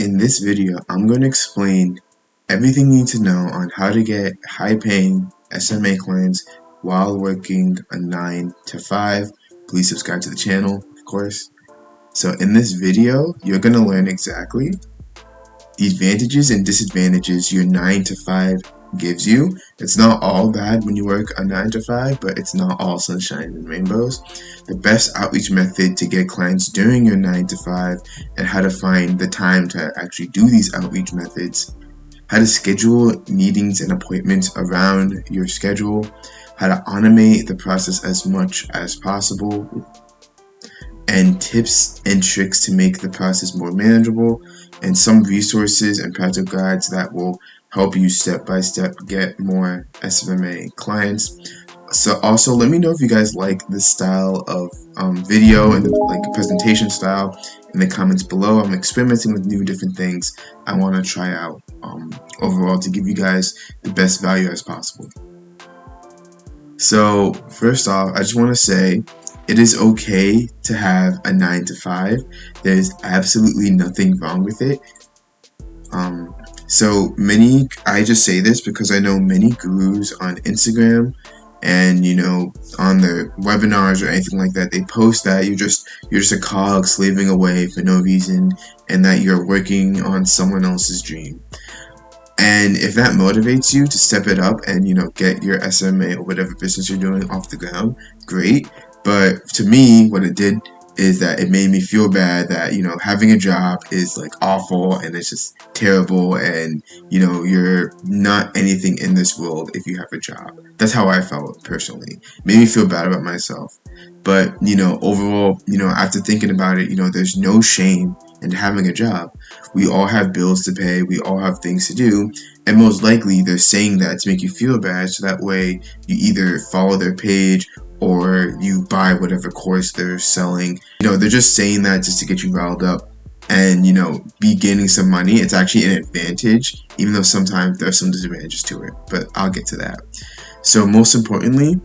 in this video, I'm going to explain everything you need to know on how to get high-paying SMMA clients while working a 9 to 5. Please subscribe to the channel, of course. So in this video, you're going to learn exactly the advantages and disadvantages your 9 to 5 gives you. It's not all bad when you work a 9 to 5, but it's not all sunshine and rainbows. The best outreach method to get clients during your 9 to 5 and how to find the time to actually do these outreach methods, how to schedule meetings and appointments around your schedule, how to automate the process as much as possible, and tips and tricks to make the process more manageable, and some resources and practical guides that will help you step by step get more SMMA clients. So also let me know if you guys like this style of video and like presentation style in the comments below. I'm experimenting with new different things I want to try out overall to give you guys the best value as possible. So first off, I just want to say it is okay to have a 9 to 5. There's absolutely nothing wrong with it. I just say this because I know many gurus on Instagram and on their webinars or anything like that, they post that you're just a cog slaving away for no reason and that you're working on someone else's dream. And if that motivates you to step it up and get your SMMA or whatever business you're doing off the ground, great. But to me, what it did is that it made me feel bad that having a job is like awful and it's just terrible, and you're not anything in this world if you have a job. That's how I felt personally. It made me feel bad about myself. But overall, after thinking about it, there's no shame in having a job. We all have bills to pay, we all have things to do, and most likely they're saying that to make you feel bad so that way you either follow their page or you buy whatever course they're selling. They're just saying that just to get you riled up and be gaining some money. It's actually an advantage, even though sometimes there are some disadvantages to it, but I'll get to that. So most importantly,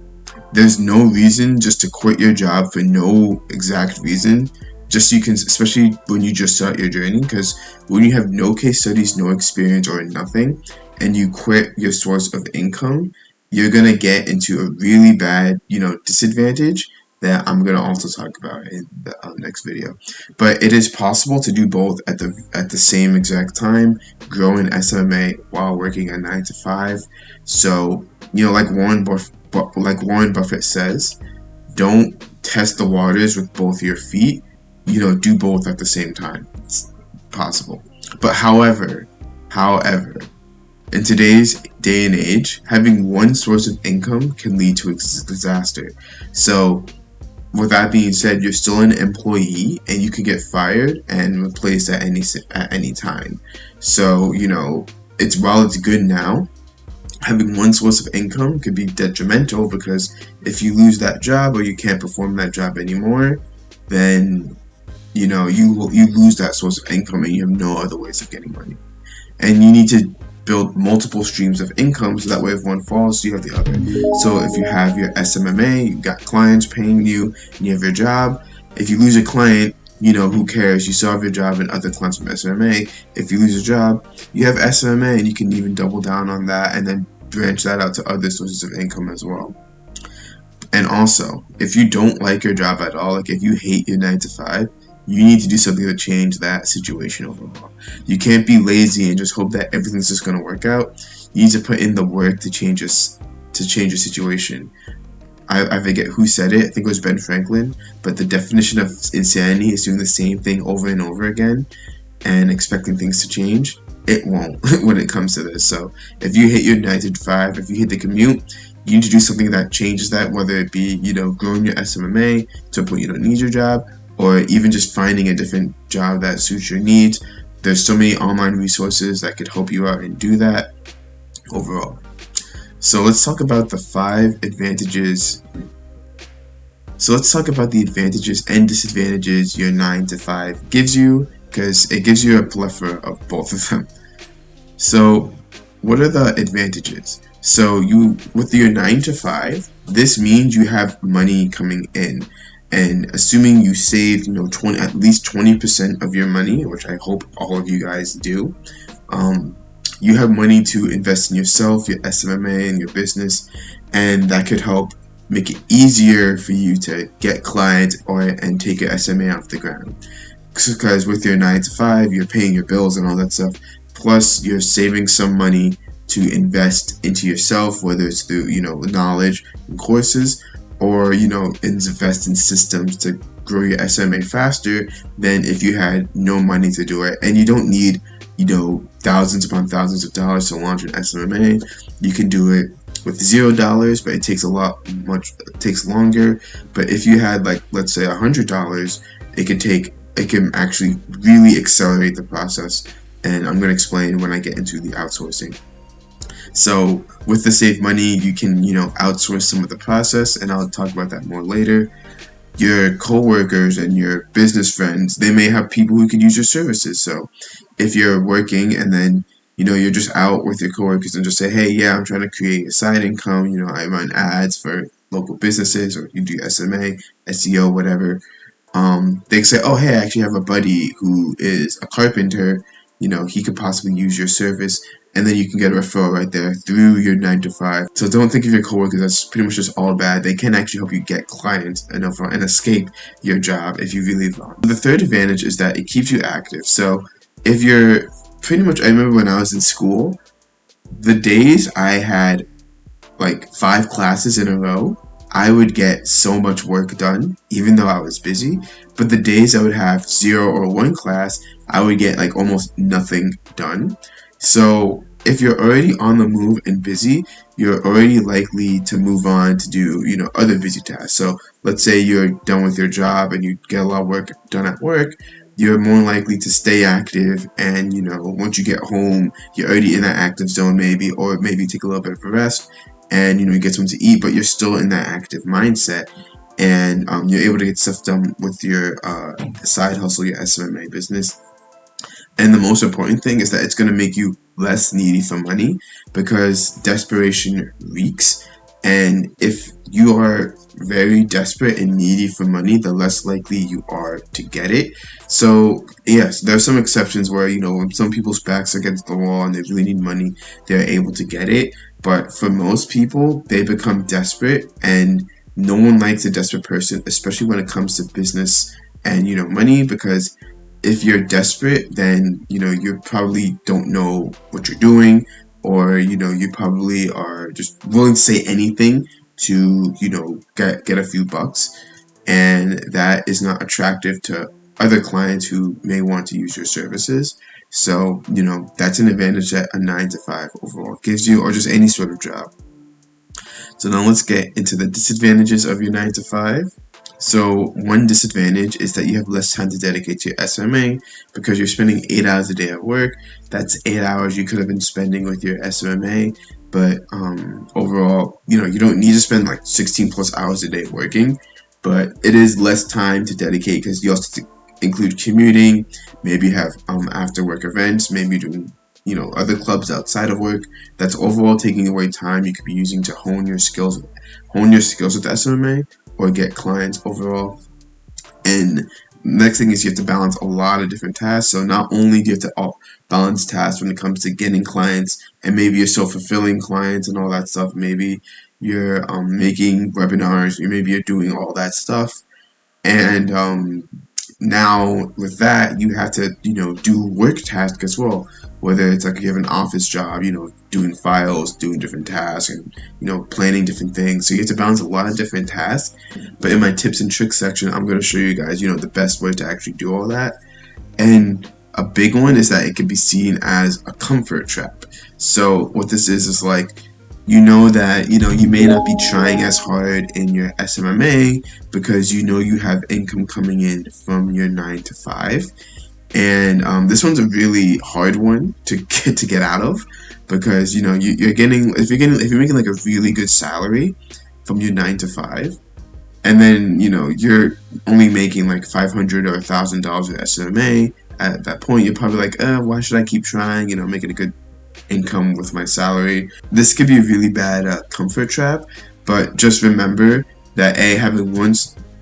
there's no reason just to quit your job for no exact reason, just so you can, especially when you just start your journey, because when you have no case studies, no experience, or nothing, and you quit your source of income, you're going to get into a really bad, disadvantage that I'm going to also talk about in the next video. But it is possible to do both at the same exact time, grow in SMMA while working a 9 to 5. So, like Warren Buffett says, don't test the waters with both your feet. Do both at the same time. It's possible. But however, in today's day and age, having one source of income can lead to a disaster. So with that being said, you're still an employee and you can get fired and replaced at any time. So while it's good now, having one source of income could be detrimental, because if you lose that job or you can't perform that job anymore, then you lose that source of income and you have no other ways of getting money. And you need to build multiple streams of income so that way if one falls, you have the other. So if you have your SMMA, you got clients paying you, and you have your job. If you lose a client, who cares? You still have your job and other clients from SMMA. If you lose a job, you have SMMA and you can even double down on that and then branch that out to other sources of income as well. And also, if you don't like your job at all, like if you hate your 9 to 5, you need to do something to change that situation overall. You can't be lazy and just hope that everything's just going to work out. You need to put in the work to change your situation. I forget who said it. I think it was Ben Franklin. But the definition of insanity is doing the same thing over and over again and expecting things to change. It won't when it comes to this. So if you hate your 9 to 5, if you hate the commute, you need to do something that changes that, whether it be growing your SMMA to a point you don't need your job, or even just finding a different job that suits your needs. There's so many online resources that could help you out and do that overall. So let's talk about the 5 advantages. So let's talk about the advantages and disadvantages your 9 to 5 gives you, because it gives you a plethora of both of them. So what are the advantages? So with your 9 to 5, this means you have money coming in. And assuming you saved, 20, at least 20% of your money, which I hope all of you guys do, you have money to invest in yourself, your SMMA, and your business, and that could help make it easier for you to get clients and take your SMA off the ground. Because with your 9 to 5, you're paying your bills and all that stuff, plus you're saving some money to invest into yourself, whether it's through knowledge and courses, or invest in systems to grow your SMA faster than if you had no money to do it. And you don't need thousands upon thousands of dollars to launch an SMMA. You can do it with $0, but it takes longer. But if you had, like, let's say $100, it can actually really accelerate the process. And I'm going to explain when I get into the outsourcing. So with the saved money, you can outsource some of the process, and I'll talk about that more later. Your coworkers and your business friends, they may have people who could use your services. So if you're working and then you're just out with your coworkers and just say, hey, yeah, I'm trying to create a side income, I run ads for local businesses, or you do SMA, SEO, whatever. They say, oh, hey, I actually have a buddy who is a carpenter, he could possibly use your service, and then you can get a referral right there through your 9 to 5. So don't think of your coworkers as pretty much just all bad. They can actually help you get clients and escape your job if you really want. The third advantage is that it keeps you active. So if you're I remember when I was in school, the days I had like 5 classes in a row, I would get so much work done, even though I was busy. But the days I would have 0 or 1 class, I would get like almost nothing done. So if you're already on the move and busy, you're already likely to move on to do, other busy tasks. So let's say you're done with your job and you get a lot of work done at work, you're more likely to stay active, and once you get home, you're already in that active zone or maybe take a little bit of a rest, and you get something to eat, but you're still in that active mindset, and you're able to get stuff done with your side hustle, your SMMA business. And the most important thing is that it's going to make you less needy for money, because desperation reeks. And if you are very desperate and needy for money, the less likely you are to get it. So yes, there are some exceptions where, when some people's backs are against the wall and they really need money, they're able to get it. But for most people, they become desperate, and no one likes a desperate person, especially when it comes to business and, money, because if you're desperate, then, you probably don't know what you're doing, or, you probably are just willing to say anything to, get a few bucks. And that is not attractive to other clients who may want to use your services. So, that's an advantage that a 9 to 5 overall gives you, or just any sort of job. So now let's get into the disadvantages of your 9 to 5. So one disadvantage is that you have less time to dedicate to your SMMA, because you're spending 8 hours a day at work. That's 8 hours you could have been spending with your SMMA. But overall, you don't need to spend like 16 plus hours a day working, but it is less time to dedicate, because you also include commuting, maybe have after work events, maybe doing other clubs outside of work. That's overall taking away time you could be using to hone your skills with SMMA, or get clients overall. And next thing is you have to balance a lot of different tasks. So not only do you have to balance tasks when it comes to getting clients, and maybe you're self-fulfilling clients and all that stuff, maybe you're making webinars, maybe you're doing all that stuff, and now with that you have to do work tasks as well, whether it's like you have an office job, doing files, doing different tasks, and planning different things. So you have to balance a lot of different tasks. But in my tips and tricks section, I'm going to show you guys the best way to actually do all that. And a big one is that it can be seen as a comfort trap. So what this is like, that you may not be trying as hard in your SMMA because you have income coming in from your 9 to 5. And this one's a really hard one to get out of, because you're making like a really good salary from your 9 to 5, and then you're only making like $500 or $1,000 with SMMA. At that point, you're probably like, why should I keep trying? Making a good income with my salary. This could be a really bad comfort trap, but just remember that having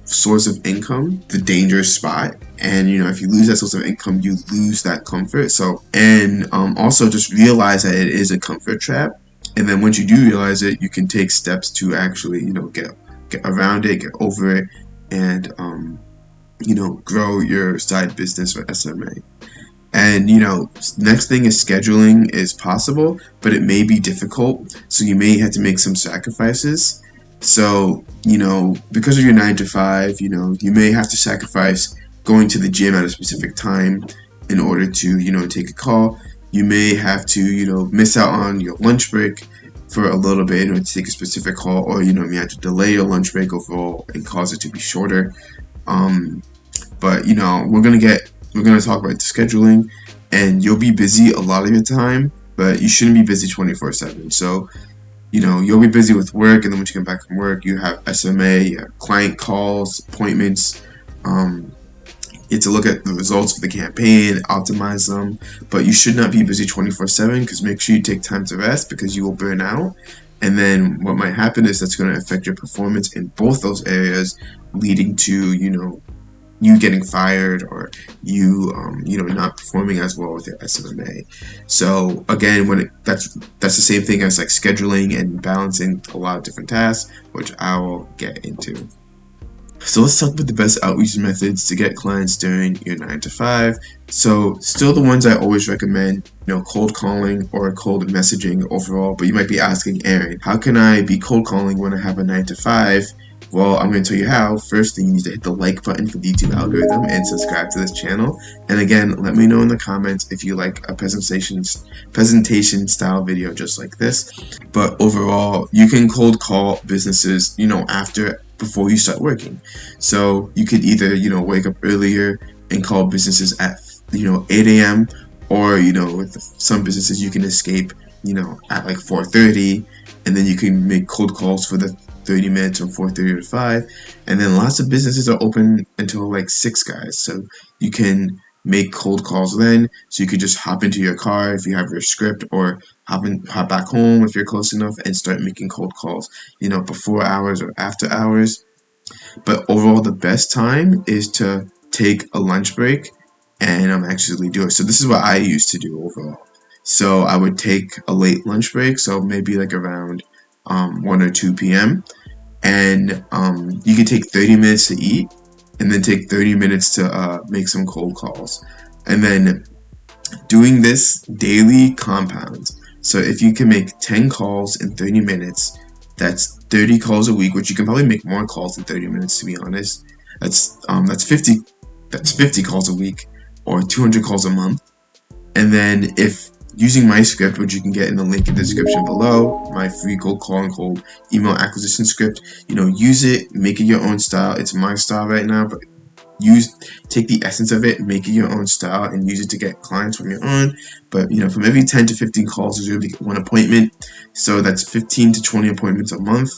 source of income the dangerous spot. And if you lose that source of income, you lose that comfort. So, and also just realize that it is a comfort trap. And then once you do realize it, you can take steps to actually get around it, get over it, and grow your side business or SMA. And next thing is scheduling is possible, but it may be difficult, so you may have to make some sacrifices. So because of your 9 to 5, you may have to sacrifice going to the gym at a specific time in order to take a call. You may have to miss out on your lunch break for a little bit in order to take a specific call, or you have to delay your lunch break overall and cause it to be shorter. But we're gonna talk about the scheduling, and you'll be busy a lot of your time, but you shouldn't be busy 24/7. So you'll be busy with work, and then when you come back from work, you have SMA, you have client calls, appointments. You have to look at the results of the campaign, optimize them, but you should not be busy 24/7, because make sure you take time to rest, because you will burn out. And then what might happen is that's going to affect your performance in both those areas, leading to you getting fired, or you not performing as well with your SMMA. So again, that's the same thing as like scheduling and balancing a lot of different tasks, which I will get into. So let's talk about the best outreach methods to get clients during your 9 to 5. So still the ones I always recommend, cold calling or cold messaging overall. But you might be asking, Aaron, how can I be cold calling when I have a 9 to 5? Well, I'm going to tell you how. First thing, you need to hit the like button for the YouTube algorithm and subscribe to this channel. And again, let me know in the comments if you like a presentation style video just like this. But overall, you can cold call businesses, before you start working. So you could either, wake up earlier and call businesses at, 8 a.m. or, with some businesses you can escape, at like 4:30, and then you can make cold calls for the 30 minutes from 4:30 to 5. And then lots of businesses are open until like 6, guys. So you can make cold calls then. So you could just hop into your car if you have your script, or hop back home if you're close enough, and start making cold calls, before hours or after hours. But overall, the best time is to take a lunch break and actually do it. So this is what I used to do overall. So I would take a late lunch break, so maybe like around 1 or 2 p.m. And you can take 30 minutes to eat, and then take 30 minutes to make some cold calls. And then doing this daily compounds. So if you can make 10 calls in 30 minutes, that's 30 calls a week, which you can probably make more calls in 30 minutes, to be honest. That's 50 calls a week, or 200 calls a month. And then if using my script, which you can get in the link in the description below, my free cold call and cold email acquisition script, use it, make it your own style. It's my style right now, but take the essence of it, make it your own style, and use it to get clients from your own. But from every 10 to 15 calls is really one appointment. So that's 15 to 20 appointments a month,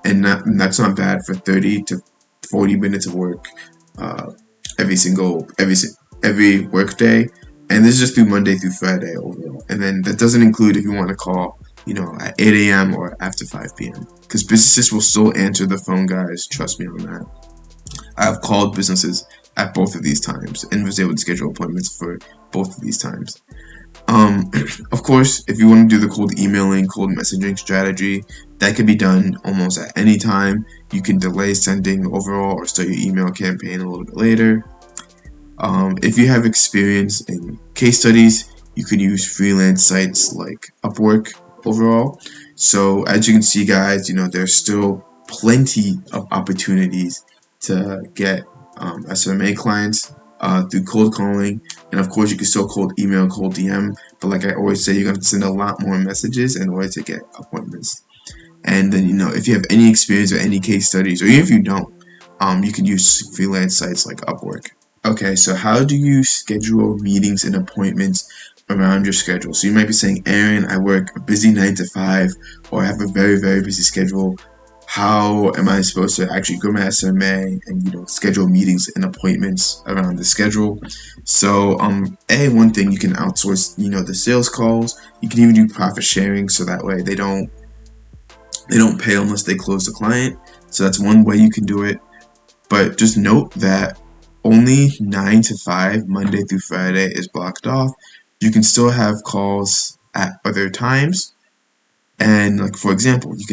and that's not bad for 30 to 40 minutes of work every work day. And this is just through Monday through Friday overall. And then that doesn't include if you want to call, at 8 a.m. or after 5 p.m. Because businesses will still answer the phone, guys. Trust me on that. I've called businesses at both of these times and was able to schedule appointments for both of these times. Of course, if you want to do the cold emailing, cold messaging strategy, that can be done almost at any time. You can delay sending overall, or start your email campaign a little bit later. If you have experience in case studies, you can use freelance sites like Upwork overall. So as you can see, guys, there's still plenty of opportunities to get SMMA clients through cold calling. And of course, you can still cold email, cold DM, but like I always say, you're going to send a lot more messages in order to get appointments. And then, if you have any experience or any case studies, or even if you don't, you can use freelance sites like Upwork. Okay, so how do you schedule meetings and appointments around your schedule? So you might be saying, Aaron, I work a busy 9 to 5, or I have a very, very busy schedule. How am I supposed to actually grow my SMA and schedule meetings and appointments around the schedule? So one thing, you can outsource the sales calls. You can even do profit sharing, so that way they don't pay unless they close the client. So that's one way you can do it. But just note that only 9 to 5, Monday through Friday, is blocked off. You can still have calls at other times. And like for example, you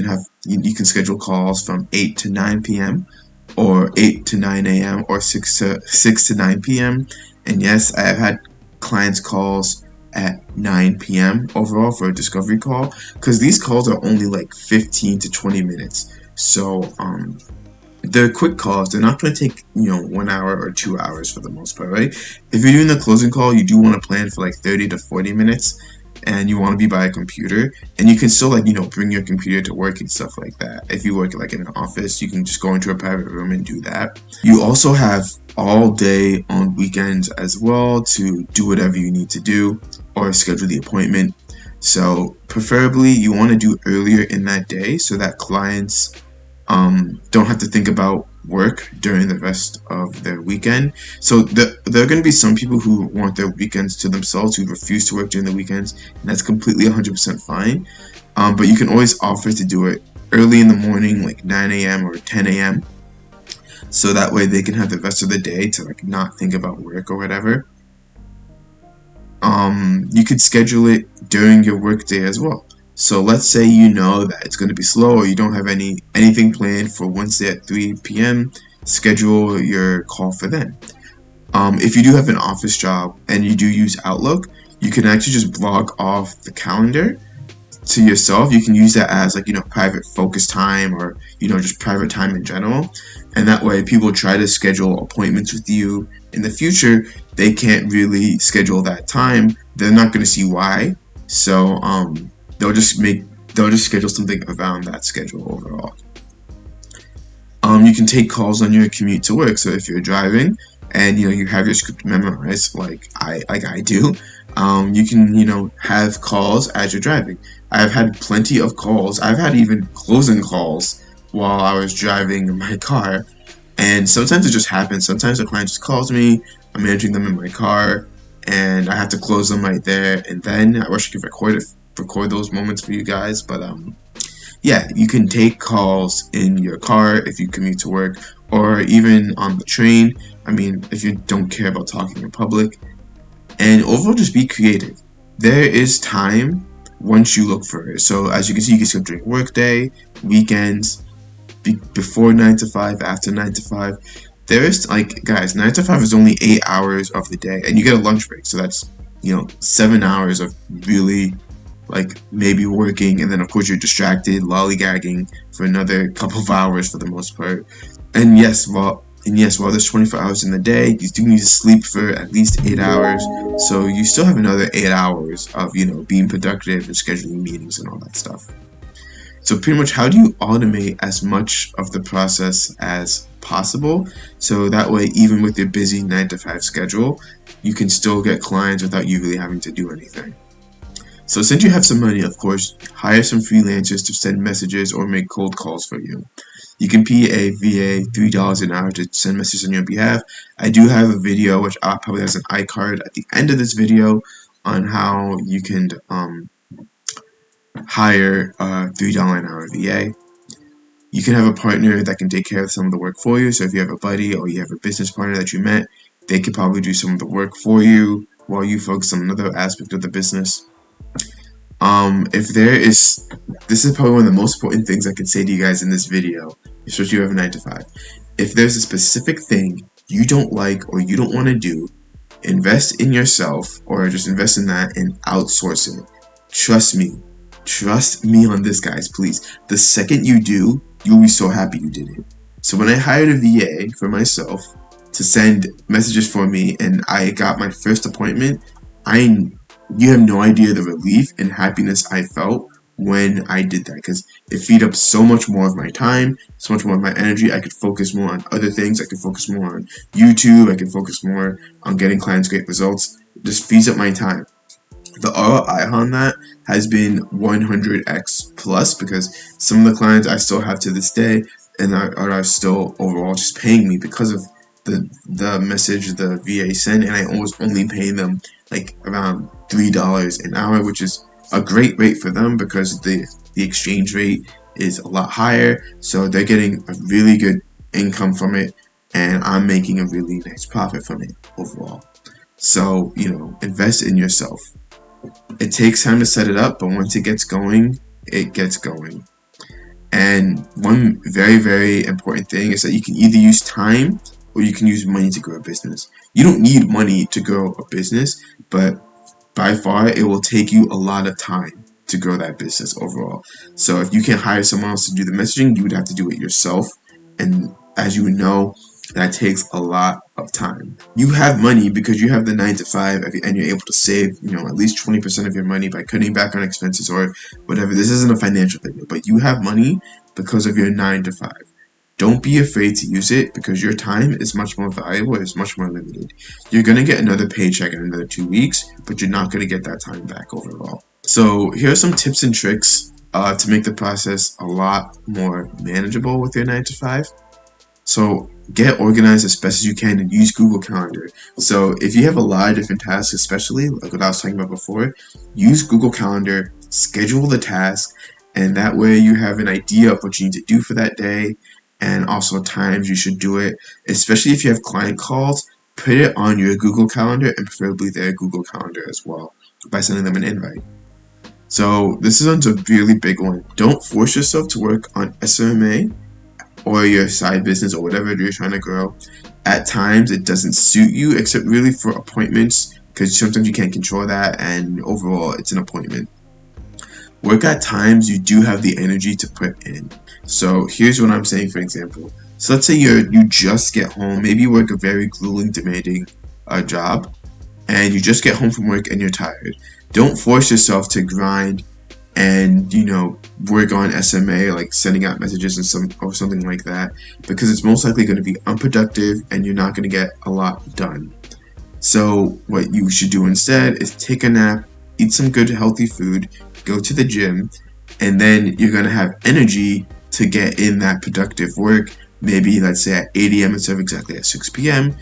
can schedule calls from 8 to 9 p.m. or 8 to 9 a.m. or 6 to 9 p.m. And yes, I have had clients calls at 9 p.m. overall for a discovery call, because these calls are only like 15 to 20 minutes. So they're quick calls. They're not going to take 1 hour or 2 hours for the most part, right? If you're doing the closing call, you do want to plan for like 30 to 40 minutes, and you want to be by a computer, and you can still bring your computer to work and stuff like that. If you work like in an office, you can just go into a private room and do that. You also have all day on weekends as well to do whatever you need to do or schedule the appointment. So preferably you want to do earlier in that day so that clients don't have to think about work during the rest of their weekend. So there are going to be some people who want their weekends to themselves, who refuse to work during the weekends, and that's completely 100% fine. But you can always offer to do it early in the morning, like 9 a.m. or 10 a.m. So that way they can have the rest of the day to not think about work or whatever. You could schedule it during your work day as well. So let's say that it's going to be slow, or you don't have anything planned for Wednesday at 3 p.m. Schedule your call for then. If you do have an office job and you do use Outlook, you can actually just block off the calendar to yourself. You can use that as private focus time, or just private time in general. And that way people try to schedule appointments with you in the future, they can't really schedule that time. They're not going to see why. So they'll just schedule something around that schedule overall. You can take calls on your commute to work. So if you're driving and you have your script memorized like I do, you can have calls as you're driving. I've had plenty of calls. I've had even closing calls while I was driving my car, and sometimes it just happens. Sometimes a client just calls me, I'm managing them in my car, and I have to close them right there and then. I wish I could record those moments for you guys, but yeah, you can take calls in your car if you commute to work, or even on the train. I mean, if you don't care about talking in public. And overall, just be creative. There is time once you look for it. So as you can see, you can schedule during work day, weekends, before 9 to 5, after 9 to 5. There is, guys, 9 to 5 is only 8 hours of the day, and you get a lunch break. So that's 7 hours of really maybe working, and then of course you're distracted, lollygagging for another couple of hours for the most part. And yes, while there's 24 hours in the day, you do need to sleep for at least 8 hours. So you still have another 8 hours of being productive and scheduling meetings and all that stuff. So pretty much, how do you automate as much of the process as possible, so that way even with your busy 9 to 5 schedule, you can still get clients without you really having to do anything? So since you have some money, of course, hire some freelancers to send messages or make cold calls for you. You can pay a VA $3 an hour to send messages on your behalf. I do have a video, which probably has an iCard at the end of this video, on how you can hire a $3 an hour VA. You can have a partner that can take care of some of the work for you. So if you have a buddy or you have a business partner that you met, they could probably do some of the work for you while you focus on another aspect of the business. This is probably one of the most important things I can say to you guys in this video, especially if you have a 9 to 5. If there's a specific thing you don't like or you don't want to do, invest in yourself, or just invest in that and outsource it. Trust me on this, guys, please. The second you do, you'll be so happy you did it. So when I hired a VA for myself to send messages for me, and I got my first appointment, you have no idea the relief and happiness I felt when I did that, because it freed up so much more of my time, so much more of my energy. I could focus more on other things. I could focus more on YouTube. I could focus more on getting clients great results. It just frees up my time. The ROI on that has been 100x plus, because some of the clients I still have to this day and are still overall just paying me because of the message the VA sent, and I was only paying them around $3 an hour, which is a great rate for them because the exchange rate is a lot higher, so they're getting a really good income from it. and I'm making a really nice profit from it overall. So, invest in yourself. It takes time to set it up, but once it gets going, it gets going. And one very, very important thing is that you can either use time or you can use money to grow a business. You don't need money to grow a business, but by far it will take you a lot of time to grow that business overall. So if you can't hire someone else to do the messaging, you would have to do it yourself. And as you know, that takes a lot of time. You have money because you have the 9 to 5 and you're able to save, at least 20% of your money by cutting back on expenses or whatever. This isn't a financial thing, but you have money because of your 9 to 5. Don't be afraid to use it because your time is much more valuable. It's much more limited. You're going to get another paycheck in another 2 weeks, but you're not going to get that time back overall. So here are some tips and tricks to make the process a lot more manageable with your 9 to 5. So get organized as best as you can and use Google Calendar. So if you have a lot of different tasks, especially like what I was talking about before, use Google Calendar, schedule the task, and that way you have an idea of what you need to do for that day and also times you should do it. Especially if you have client calls, put it on your Google Calendar and preferably their Google Calendar as well by sending them an invite. So this is a really big one. Don't force yourself to work on SMMA or your side business or whatever you're trying to grow. At times it doesn't suit you, except really for appointments, because sometimes you can't control that, and overall it's an appointment. Work at times you do have the energy to put in. So here's what I'm saying, for example. So let's say you just get home, maybe you work a very grueling, demanding job, and you just get home from work and you're tired. Don't force yourself to grind and work on SMMA, like sending out messages or something like that, because it's most likely going to be unproductive and you're not going to get a lot done. So what you should do instead is take a nap, eat some good healthy food, go to the gym, and then you're going to have energy to get in that productive work, maybe let's say at 8 a.m. instead of exactly at 6 p.m.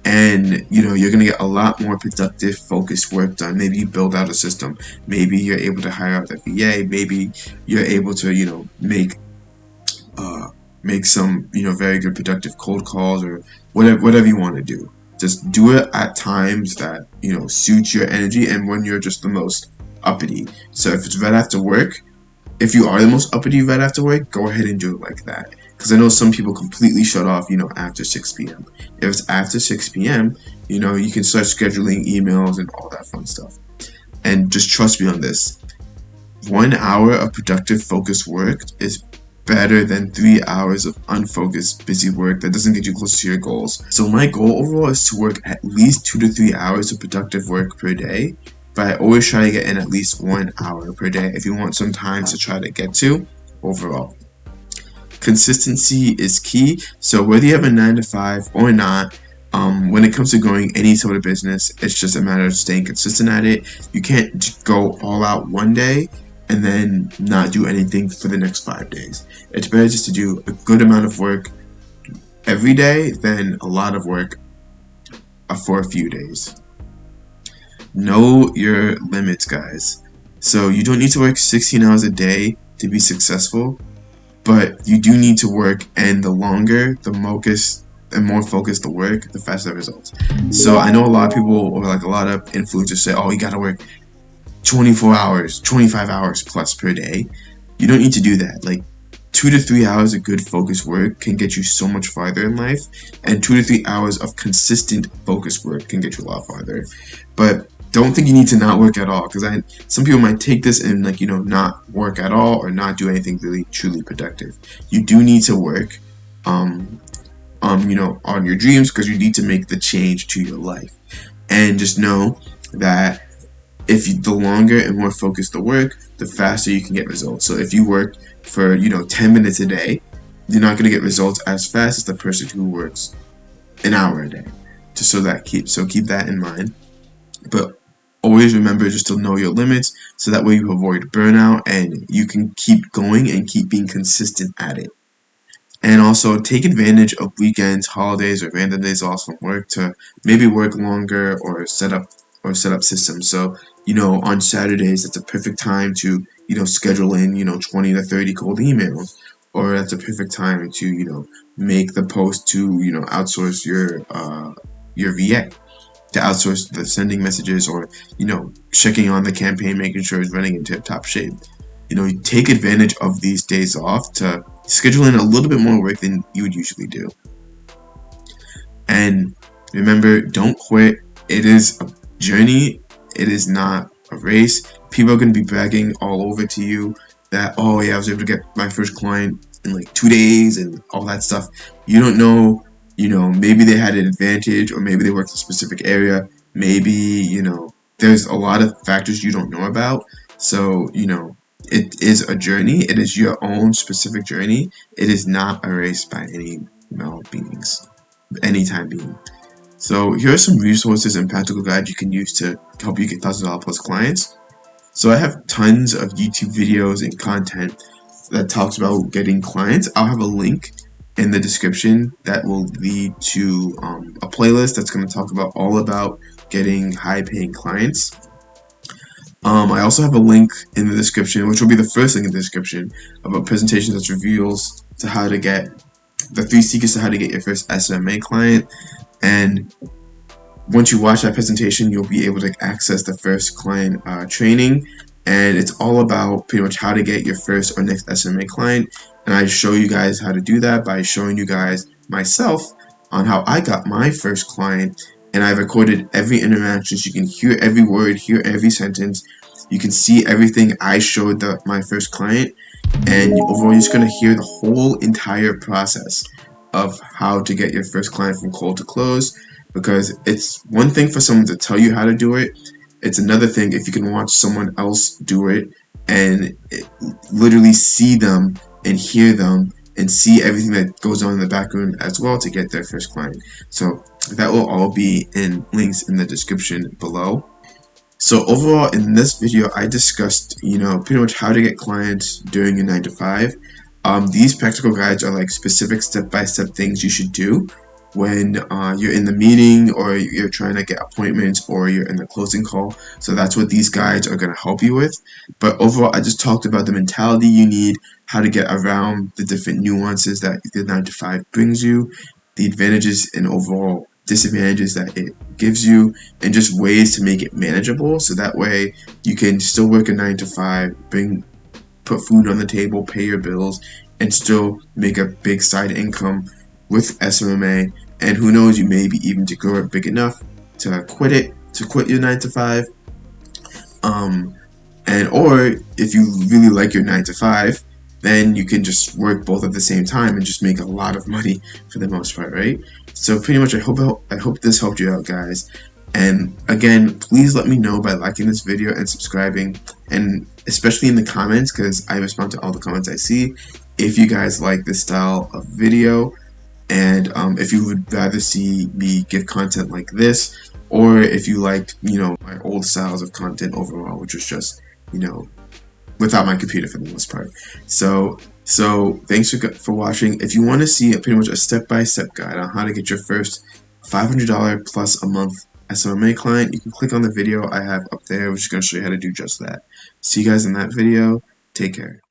And you're going to get a lot more productive, focused work done. Maybe you build out a system. Maybe you're able to hire out the VA. Maybe you're able to make some very good productive cold calls or whatever you want to do. Just do it at times that suit your energy and when you're just the most uppity. So if it's right after work, if you are the most uppity right after work, go ahead and do it like that. Because I know some people completely shut off, after 6 p.m. If it's after 6 p.m., you can start scheduling emails and all that fun stuff. And just trust me on this. 1 hour of productive, focused work is better than 3 hours of unfocused, busy work that doesn't get you close to your goals. So my goal overall is to work at least 2 to 3 hours of productive work per day. But I always try to get in at least 1 hour per day if you want some time to try to get to overall. Consistency is key. So whether you have a 9 to 5 or not, when it comes to growing any sort of business, it's just a matter of staying consistent at it. You can't go all out one day and then not do anything for the next 5 days. It's better just to do a good amount of work every day than a lot of work for a few days. Know your limits, guys. So you don't need to work 16 hours a day to be successful, but you do need to work, and the longer, the more focused the work, the faster the results. So I know a lot of people, or like a lot of influencers say, oh, you gotta work 24 hours, 25 hours plus per day. You don't need to do that. Like 2 to 3 hours of good focused work can get you so much farther in life, and 2 to 3 hours of consistent focused work can get you a lot farther. But don't think you need to not work at all, because some people might take this and not work at all or not do anything really truly productive. You do need to work on your dreams, because you need to make the change to your life. And just know that the longer and more focused the work, the faster you can get results. So if you work for 10 minutes a day, you're not going to get results as fast as the person who works an hour a day. Keep that in mind. But always remember just to know your limits, so that way you avoid burnout and you can keep going and keep being consistent at it. And also take advantage of weekends, holidays, or random days off from work to maybe work longer or set up systems. So on Saturdays, it's a perfect time to schedule in 20 to 30 cold emails, or that's a perfect time to make the post to, you know, outsource your VA, to outsource the sending messages, or, you know, checking on the campaign, making sure it's running in tip-top shape. You know, you take advantage of these days off to schedule in a little bit more work than you would usually do. And remember, don't quit. It is a journey. It is not a race. People are going to be bragging all over to you that, oh yeah, I was able to get my first client in like 2 days and all that stuff. You don't know, you know, maybe they had an advantage, or maybe they worked in a specific area. Maybe, you know, there's a lot of factors you don't know about. So, you know, it is a journey. It is your own specific journey. It is not a race by any beings, anytime being. So here are some resources and practical guides you can use to help you get $1,000 plus clients. So I have tons of YouTube videos and content that talks about getting clients. I'll have a link in the description that will lead to a playlist that's going to talk about all about getting high paying clients. I also have a link in the description, which will be the first link in the description, of a presentation that reveals to how to get the 3 secrets to how to get your first SMMA client. And once you watch that presentation, you'll be able to access the first client training, and it's all about pretty much how to get your first or next SMMA client. And I show you guys how to do that by showing you guys myself on how I got my first client, and I've recorded every interaction so you can hear every word, hear every sentence. You can see everything I showed my first client, and overall you're just going to hear the whole entire process of how to get your first client from cold to close. Because it's one thing for someone to tell you how to do it, it's another thing if you can watch someone else do it and literally see them and hear them and see everything that goes on in the background as well to get their first client. So that will all be in links in the description below. So overall, in this video, I discussed, you know, pretty much how to get clients during your 9 to 5. These practical guides are like specific step-by-step things you should do when you're in the meeting, or you're trying to get appointments, or you're in the closing call. So that's what these guides are going to help you with. But overall, I just talked about the mentality you need, how to get around the different nuances that the 9 to 5 brings you, the advantages and overall disadvantages that it gives you, and just ways to make it manageable, so that way you can still work a 9 to 5, put food on the table, pay your bills, and still make a big side income with SMMA. And who knows, you maybe even to grow it big enough to quit your 9 to 5. And or if you really like your 9 to 5, then you can just work both at the same time and just make a lot of money for the most part, right? So pretty much I hope this helped you out, guys. And again, please let me know by liking this video and subscribing, and especially in the comments, because I respond to all the comments I see, if you guys like this style of video, and if you would rather see me give content like this, or if you liked, you know, my old styles of content overall, which was just, you know, without my computer for the most part. So thanks for watching. If you want to see pretty much a step-by-step guide on how to get your first $500 plus a month SMMA client, you can click on the video I have up there, which is going to show you how to do just that. See you guys in that video. Take care.